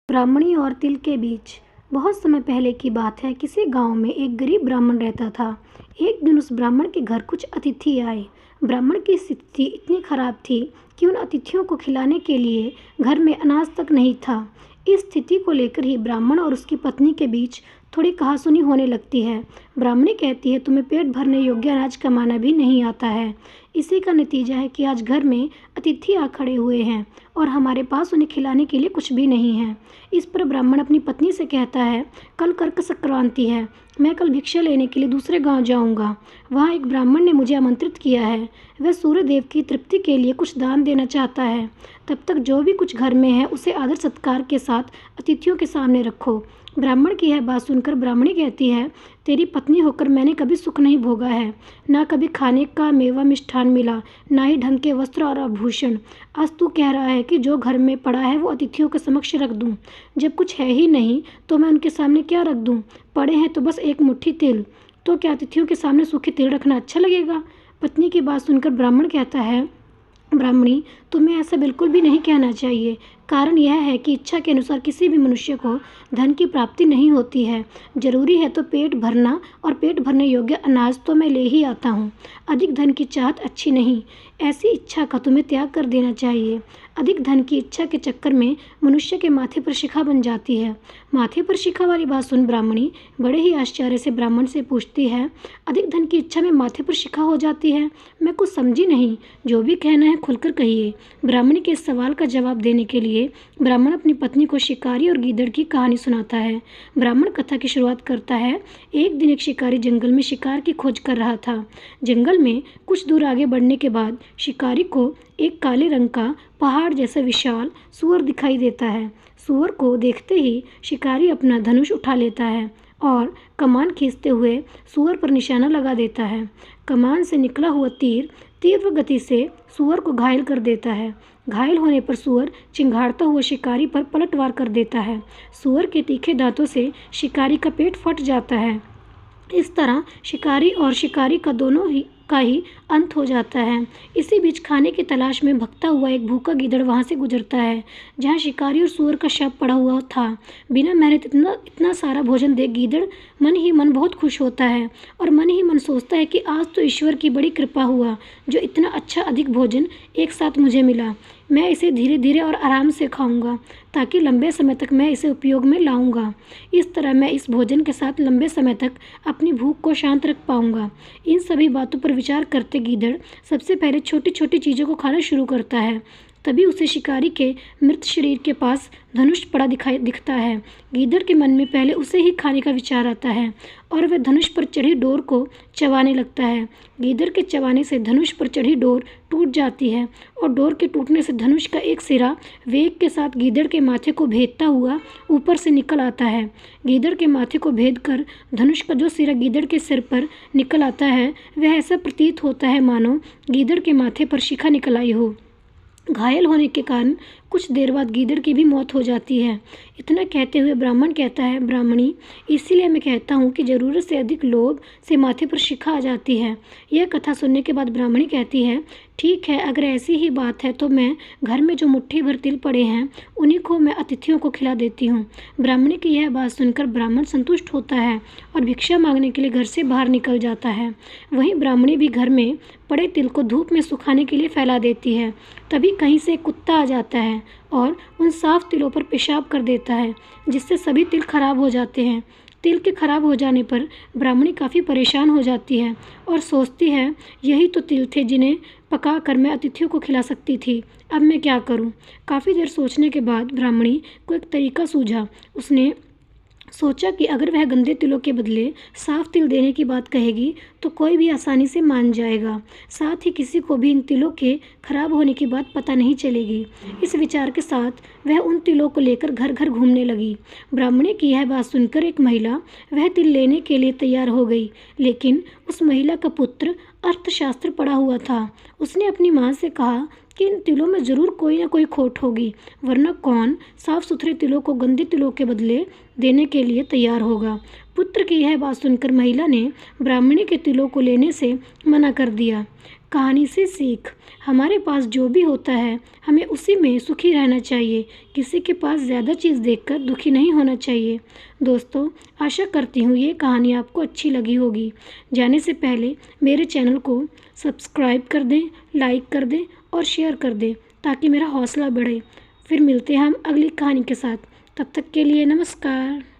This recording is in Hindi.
ब्राह्मणी और तिल के बीच। बहुत समय पहले की बात है। किसी गांव में एक गरीब ब्राह्मण रहता था। एक दिन उस ब्राह्मण के घर कुछ अतिथि आए। ब्राह्मण की स्थिति इतनी खराब थी कि उन अतिथियों को खिलाने के लिए घर में अनाज तक नहीं था। इस स्थिति को लेकर ही ब्राह्मण और उसकी पत्नी के बीच थोड़ी कहासुनी होने लगती है। ब्राह्मणी कहती है, तुम्हें पेट भरने योग्य अनाज कमाना भी नहीं आता है। इसी का नतीजा है कि आज घर में अतिथि आ खड़े हुए हैं और हमारे पास उन्हें खिलाने के लिए कुछ भी नहीं है। इस पर ब्राह्मण अपनी पत्नी से कहता है, कल कर्क संक्रांति है, मैं कल भिक्षा लेने के लिए दूसरे गांव जाऊंगा। वहां एक ब्राह्मण ने मुझे आमंत्रित किया है। वह सूर्य देव की तृप्ति के लिए कुछ दान देना चाहता है। तब तक जो भी कुछ घर में है उसे आदर सत्कार के साथ अतिथियों के सामने रखो। ब्राह्मण की यह बात सुनकर ब्राह्मणी कहती है, तेरी पत्नी होकर मैंने कभी सुख नहीं भोगा है। ना कभी खाने का मेवा मिष्ठान मिला, ना ही ढंग के वस्त्र और आभूषण। आज तू कह रहा है कि जो घर में पड़ा है वो अतिथियों के समक्ष रख दूं। जब कुछ है ही नहीं तो मैं उनके सामने क्या रख दूं? पड़े हैं तो बस एक मुट्ठी तिल। तो क्या अतिथियों के सामने सूखे तिल रखना अच्छा लगेगा? पत्नी की बात सुनकर ब्राह्मण कहता है, ब्राह्मणी, तुम्हें ऐसा बिल्कुल भी नहीं कहना चाहिए। कारण यह है कि इच्छा के अनुसार किसी भी मनुष्य को धन की प्राप्ति नहीं होती है। जरूरी है तो पेट भरना, और पेट भरने योग्य अनाज तो मैं ले ही आता हूँ। अधिक धन की चाहत अच्छी नहीं। ऐसी इच्छा का तुम्हें त्याग कर देना चाहिए। अधिक धन की इच्छा के चक्कर में मनुष्य के माथे पर शिखा बन जाती है। माथे पर शिखा वाली बात सुन ब्राह्मणी बड़े ही आश्चर्य से ब्राह्मण से पूछती है, अधिक धन की इच्छा में माथे पर शिखा हो जाती है? मैं कुछ समझी नहीं। जो भी कहना है खुलकर कहिए। ब्राह्मणी के इस सवाल का जवाब देने के लिए ब्राह्मण अपनी पत्नी को शिकारी और गीदड़ की कहानी सुनाता है। ब्राह्मण कथा की शुरुआत करता है। एक दिन एक शिकारी जंगल में शिकार की खोज कर रहा था। जंगल में कुछ दूर आगे बढ़ने के बाद शिकारी को एक काले रंग का पहाड़ जैसा विशाल सूअर दिखाई देता है। सूअर को देखते ही शिकारी अपना धनुष उठा लेता है और कमान खींचते हुए सूअर पर निशाना लगा देता है। कमान से निकला हुआ तीर तीव्र गति से सूअर को घायल कर देता है। घायल होने पर सूअर चिंघाड़ता हुआ शिकारी पर पलटवार कर देता है। सूअर के तीखे दांतों से शिकारी का पेट फट जाता है। इस तरह शिकारी और शिकारी का दोनों ही अंत हो जाता है। इसी बीच खाने की तलाश में भगता हुआ एक भूखा गीदड़ वहां से गुजरता है, जहां शिकारी और सूअर का शव पड़ा हुआ था। बिना मेहनत इतना सारा भोजन देख गीदड़ मन ही मन बहुत खुश होता है और मन ही मन सोचता है कि आज तो ईश्वर की बड़ी कृपा हुआ, जो इतना अच्छा अधिक भोजन एक साथ मुझे मिला। मैं इसे धीरे धीरे और आराम से खाऊंगा ताकि लंबे समय तक मैं इसे उपयोग में लाऊंगा। इस तरह मैं इस भोजन के साथ लंबे समय तक अपनी भूख को शांत रख पाऊंगा। इन सभी बातों पर विचार करते गीदड़ सबसे पहले छोटी छोटी चीज़ों को खाना शुरू करता है। तभी उसे शिकारी के मृत शरीर के पास धनुष पड़ा दिखता है। गीदड़ के मन में पहले उसे ही खाने का विचार आता है और वह धनुष पर चढ़ी डोर को चबाने लगता है। गीदड़ के चबाने से धनुष पर चढ़ी डोर टूट जाती है और डोर के टूटने से धनुष का एक सिरा वेग के साथ गीदड़ के माथे को भेदता हुआ ऊपर से निकल आता है। गीदड़ के माथे को भेद कर धनुष का जो सिरा गीदड़ के सिर पर निकल आता है, वह ऐसा प्रतीत होता है मानो गीदड़ के माथे पर शिखा निकल आई हो। घायल होने के कारण कुछ देर बाद गीदड़ की भी मौत हो जाती है। इतना कहते हुए ब्राह्मण कहता है, ब्राह्मणी, इसीलिए मैं कहता हूँ कि ज़रूरत से अधिक लोभ से माथे पर शिखा आ जाती है। यह कथा सुनने के बाद ब्राह्मणी कहती है, ठीक है, अगर ऐसी ही बात है तो मैं घर में जो मुट्ठी भर तिल पड़े हैं उन्हीं को मैं अतिथियों को खिला देती हूँ। ब्राह्मणी की यह बात सुनकर ब्राह्मण संतुष्ट होता है और भिक्षा मांगने के लिए घर से बाहर निकल जाता है। वहीं ब्राह्मणी भी घर में पड़े तिल को धूप में सुखाने के लिए फैला देती है। तभी कहीं से एक कुत्ता आ जाता है और उन साफ तिलों पर पेशाब कर देता है, जिससे सभी तिल खराब हो जाते हैं। तिल के खराब हो जाने पर ब्राह्मणी काफ़ी परेशान हो जाती है और सोचती है, यही तो तिल थे जिन्हें पका कर मैं अतिथियों को खिला सकती थी। अब मैं क्या करूं? काफ़ी देर सोचने के बाद ब्राह्मणी को एक तरीका सूझा। उसने सोचा कि अगर वह गंदे तिलों के बदले साफ तिल देने की बात कहेगी तो कोई भी आसानी से मान जाएगा। साथ ही किसी को भी इन तिलों के खराब होने की बात पता नहीं चलेगी। इस विचार के साथ वह उन तिलों को लेकर घर घर घूमने लगी। ब्राह्मणी की यह बात सुनकर एक महिला वह तिल लेने के लिए तैयार हो गई, लेकिन उस महिला का पुत्र अर्थशास्त्र पढ़ा हुआ था। उसने अपनी माँ से कहा कि इन तिलों में ज़रूर कोई ना कोई खोट होगी, वरना कौन साफ सुथरे तिलों को गंदे तिलों के बदले देने के लिए तैयार होगा। पुत्र की यह बात सुनकर महिला ने ब्राह्मणी के तिलों को लेने से मना कर दिया। कहानी से सीख, हमारे पास जो भी होता है हमें उसी में सुखी रहना चाहिए। किसी के पास ज़्यादा चीज़ देखकर दुखी नहीं होना चाहिए। दोस्तों, आशा करती हूँ ये कहानी आपको अच्छी लगी होगी। जाने से पहले मेरे चैनल को सब्सक्राइब कर दें, लाइक कर दें और शेयर कर दें ताकि मेरा हौसला बढ़े। फिर मिलते हैं हम अगली कहानी के साथ। तब तक के लिए नमस्कार।